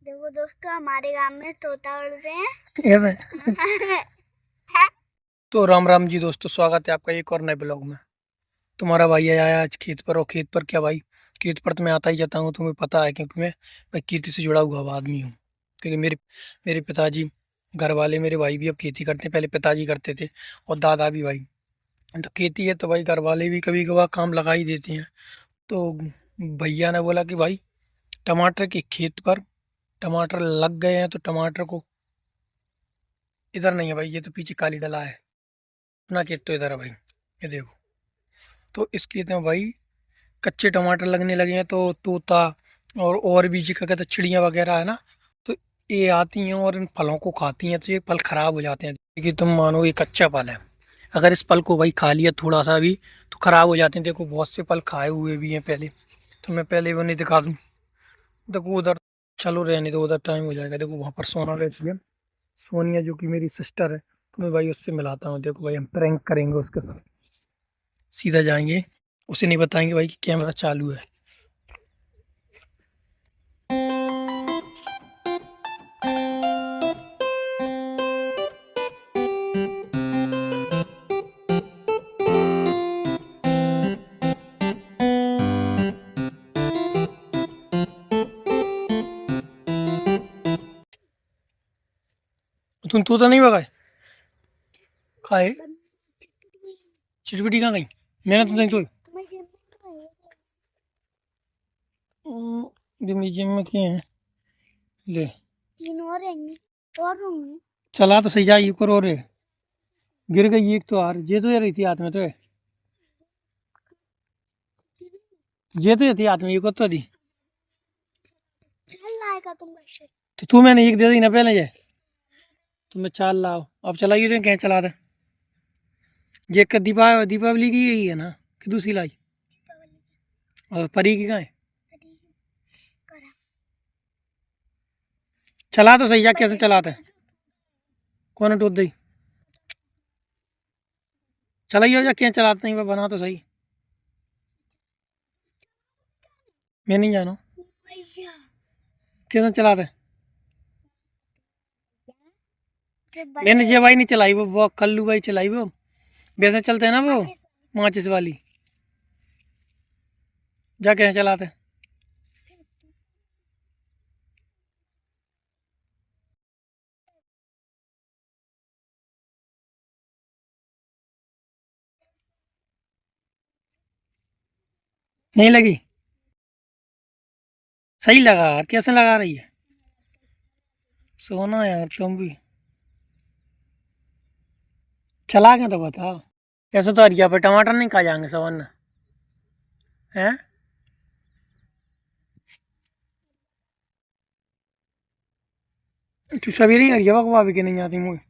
देखो दोस्तों, हमारे गांव में तोता उड़ रहे ऐसे हैं। तो राम राम जी दोस्तों, स्वागत है आपका एक और नए ब्लॉग में। तुम्हारा भाई आया है आज खेत पर। और खेत पर क्या भाई, खेत पर तो मैं आता ही जाता हूँ, तुम्हें पता है, क्योंकि मैं खेती से जुड़ा हुआ आदमी हूँ। क्योंकि मेरे मेरे पिताजी, घर वाले मेरे भाई भी अब खेती करते हैं। पहले पिताजी करते थे और दादा भी भाई। तो खेती है तो भाई घर वाले भी कभी कभार काम लगा ही देते हैं। तो भैया ने बोला कि भाई टमाटर के खेत पर टमाटर लग गए हैं, तो टमाटर को इधर नहीं है भाई, ये तो पीछे काली डला है, अपना खेत तो इधर है भाई, ये देखो। तो इस खेत में भाई कच्चे टमाटर लगने लगे हैं। तो तोता और भी जी क्या कहते हैं, चिड़ियाँ वगैरह है ना, तो ये आती हैं और इन फलों को खाती हैं। तो ये फल खराब हो जाते हैं। कि तुम मानो ये कच्चा फल है, अगर इस फल को भाई खा लिया थोड़ा सा भी तो खराब हो जाते हैं। देखो बहुत से फल खाए हुए भी हैं पहले, तो मैं पहले वो नहीं दिखा दूँ। देखो उधर, चलो रहने दो, उधर टाइम हो जाएगा। देखो वहाँ पर सोना रहती है, सोनिया जो कि मेरी सिस्टर है। तो मैं भाई उससे मिलाता हूँ। देखो भाई हम प्रैंक करेंगे उसके साथ, सीधा जाएंगे, उसे नहीं बताएंगे भाई कि कैमरा चालू है। तुम तोता नहीं भगाए, खाए चिटपिटी कहाँ गई? मैंने तो नहीं तो म्यूजियम में किए हैं। ले तीन और रहेंगे और होंगे। चला तो सही जा, एक और है। गिर गई एक तो यार, ये तो ये रही थी हाथ में तो है, ये तो ये थी हाथ में, एक और तो थी। चल लाएगा तुम कैसे? तो तू मैंने एक दे दी ना पहले ये, तो मैं चाल लाओ। अब चलाइए तो क्या चला था ये, दीपावली की यही है ना कि दूसरी लाई? और परी की कहाँ है? चला तो सही जा, कैसे चलाता है? कौन टूट दी? चलाइए जा, क्या चलाते नहीं, बना तो सही। मैं नहीं जाना भैया कैसे चलाता है। के मैंने ये भाई नहीं चलाई, वो कल्लू भाई चलाई वो, वैसे चलते हैं ना वो माचिस वाली। जा कैसे चलाते हैं? नहीं लगी? सही लगा यार, कैसे लगा रही है? सोना यार तुम भी, चला के तो बताओ। कैसे तो हरिया पे टमाटर नहीं खा जाएंगे सवन हैं? तू सभी नहीं हरिया बकवा भी के नहीं आती मुझे,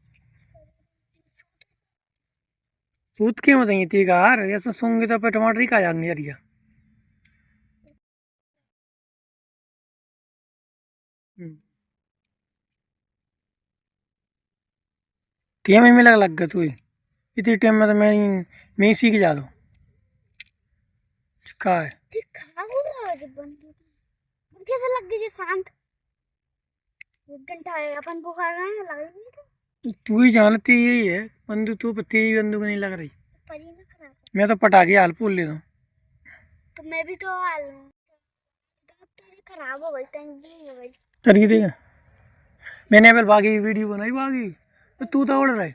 दूध क्यों बताइए थी यार, ऐसे सूंगे तो पे टमाटर ही खा जाएंगे हरिया। टीम में लग गया तू, इतनी टाइम में तो मैं ही सीख जा दूँ। कहा है? खराब हो रहा है जब बंदूक कैसे लग गई? शांत एक घंटा है अपन बुखार रहे हैं, लगा ही नहीं था। तू ही जानती यही है, बंदूक तू पति बंदूक नहीं लग रही। परी ना खराब, मैं तो पटाखे हाल फूल लेता हूँ। तो मैं भी तो हाल हूँ। तो खराब हो गई, कहीं हो गई। तरीके से मैंने अबल बागी वीडियो बनाई, बागी तो तू तो उड़ रहा है।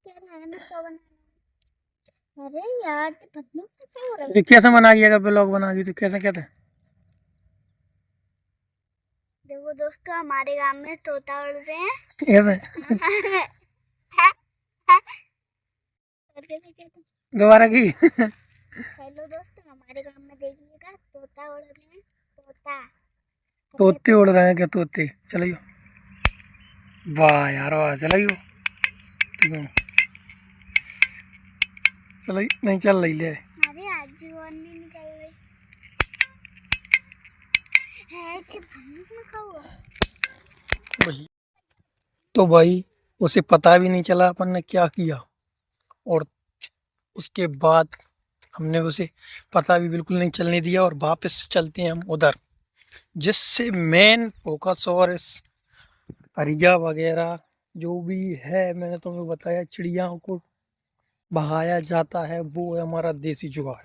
क्या खाना क्या बनाना? अरे यार बदलू कैसे हो रहा है? तो कैसे बना गया, अगर ब्लॉग बना गई तो कैसे कहते हैं? देखो दोस्तों, हमारे गांव में तोता उड़ रहे हैं। ऐसे और कैसे कहते हैं? दोबारा की हेलो दोस्तों, हमारे गांव में देखिएगा तोता उड़ रहे हैं। तोता तोते उड़ रहे हैं क्या? तोते चलियो, वाह यार वाह, चलियो। ठीक है, चलिए नहीं चल रही ले। अरे आज जीवन नहीं निकल रही है कि बंदूक में खाऊंगा। वही तो भाई, उसे पता भी नहीं चला अपन ने क्या किया। और उसके बाद हमने उसे पता भी बिल्कुल नहीं चलने दिया और वापस चलते हैं हम उधर, जिससे मेन फोकस और इस परिया वगैरह जो भी है मैंने तुम्हें बताया चिड़ियाओं को भगाया जाता है, वो है हमारा देसी जुगाड़।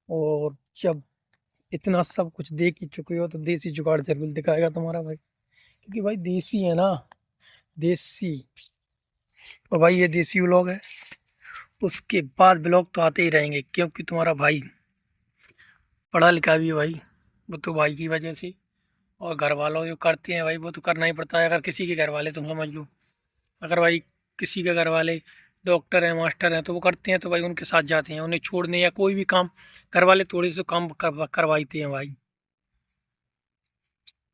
और जब इतना सब कुछ देख ही चुके हो तो देसी जुगाड़ जरूर दिखाएगा तुम्हारा भाई, क्योंकि भाई देसी है ना, देसी। और भाई ये देसी व्लॉग है, उसके बाद ब्लॉग तो आते ही रहेंगे, क्योंकि तुम्हारा भाई पढ़ा लिखा भी है भाई, वो तो भाई की वजह से। और घर वालों जो करते हैं भाई वो तो करना ही पड़ता है। अगर किसी के घर वाले, तुम समझ लो, अगर भाई किसी के घर वाले डॉक्टर हैं, मास्टर हैं, तो वो करते हैं तो भाई उनके साथ जाते हैं, उन्हें छोड़ने या कोई भी काम घर वाले थोड़ी से काम करवाते हैं भाई।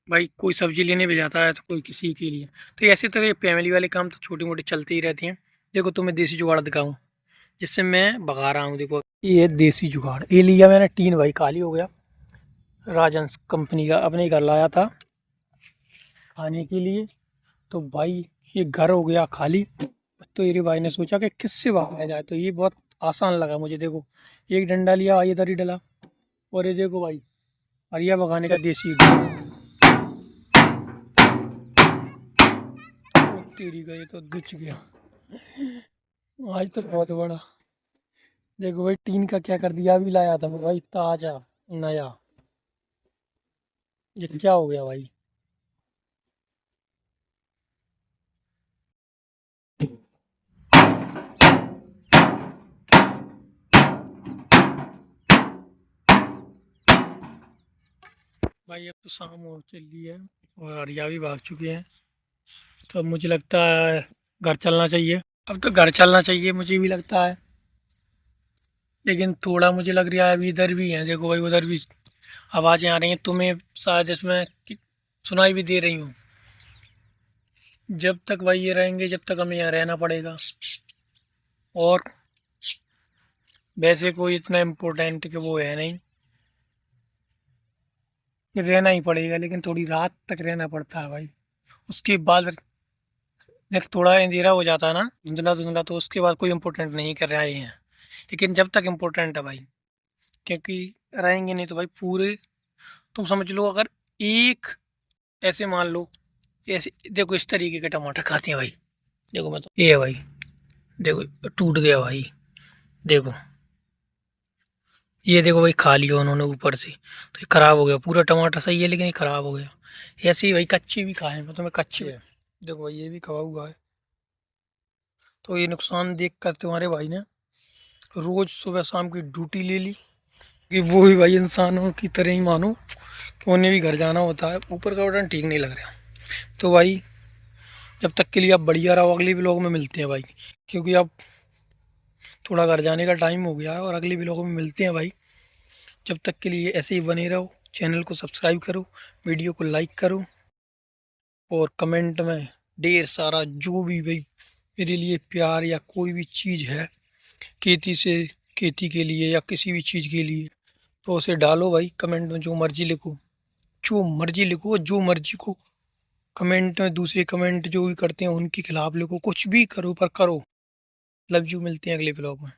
भाई कोई सब्जी लेने भी जाता है तो कोई किसी के लिए, तो ऐसे तो ये फैमिली वाले काम तो छोटे मोटे चलते ही रहते हैं। देखो तुम्हें देसी जुगाड़ दिखाऊं जिससे मैं भगा रहा हूँ। देखो ये है देसी जुगाड़, ये लिया मैंने टीन भाई, खाली हो गया, राजन कंपनी का, अपने घर लाया था खाने के लिए। तो भाई ये घर हो गया खाली, तो ये भाई ने सोचा कि किससे भगाया जाए, तो ये बहुत आसान लगा मुझे। देखो एक डंडा लिया, इधर ही डला, और ये देखो भाई अरिया भगाने का देसी तेरी का, ये तो दिच गया आज तो बहुत बड़ा। देखो भाई टीन का क्या कर दिया, अभी लाया था मैं भाई ताजा नया, ये क्या हो गया भाई। भाई अब तो शाम हो चली है और अरिया भी भाग चुके हैं, तो अब मुझे लगता है घर चलना चाहिए। अब तो घर चलना चाहिए मुझे भी लगता है, लेकिन थोड़ा मुझे लग रहा है अभी इधर भी है, देखो भाई उधर भी आवाज़ें आ रही हैं, तुम्हें शायद इसमें सुनाई भी दे रही हूँ। जब तक भाई ये रहेंगे जब तक हमें यहाँ रहना पड़ेगा, और वैसे कोई इतना इम्पोर्टेंट कि वो है नहीं कि रहना ही पड़ेगा, लेकिन थोड़ी रात तक रहना पड़ता है भाई। उसके बाद जब थोड़ा अंधेरा हो जाता है ना, धुंधला धुंधला, तो उसके बाद कोई इम्पोर्टेंट नहीं कर रहे हैं, लेकिन जब तक इम्पोर्टेंट है भाई, क्योंकि रहेंगे नहीं तो भाई पूरे, तुम समझ लो अगर एक, ऐसे मान लो, ऐसे देखो इस तरीके के टमाटर खाते हैं भाई। देखो मैं तो ये है भाई, देखो टूट गया भाई, देखो ये देखो भाई खा लिया उन्होंने ऊपर से, तो ये खराब हो गया। पूरा टमाटर सही है लेकिन ये खराब हो गया। ऐसे ही भाई कच्चे भी खाए हैं, मैं तुम्हें कच्चे है, देखो भाई ये भी खवा हुआ है। तो ये नुकसान देख कर तुम्हारे भाई ने रोज सुबह शाम की ड्यूटी ले ली, कि वो भी भाई इंसानों की तरह ही मानो कि उन्हें भी घर जाना होता है। ऊपर का बटन ठीक नहीं लग रहा, तो भाई जब तक के लिए आप बढ़िया रहो, अगले ब्लॉग में मिलते हैं भाई, क्योंकि अब थोड़ा घर जाने का टाइम हो गया है, और अगले ब्लॉग में मिलते हैं भाई। जब तक के लिए ऐसे ही बने रहो, चैनल को सब्सक्राइब करो, वीडियो को लाइक करो, और कमेंट में ढेर सारा जो भी भाई मेरे लिए प्यार या कोई भी चीज़ है खेती से, खेती के लिए या किसी भी चीज़ के लिए, तो उसे डालो भाई कमेंट में, जो मर्जी लिखो, जो मर्जी लिखो, जो मर्जी को कमेंट में, दूसरे कमेंट जो भी करते हैं उनके खिलाफ लिखो, कुछ भी करो पर करो। लव यू, मिलते हैं अगले ब्लॉग में।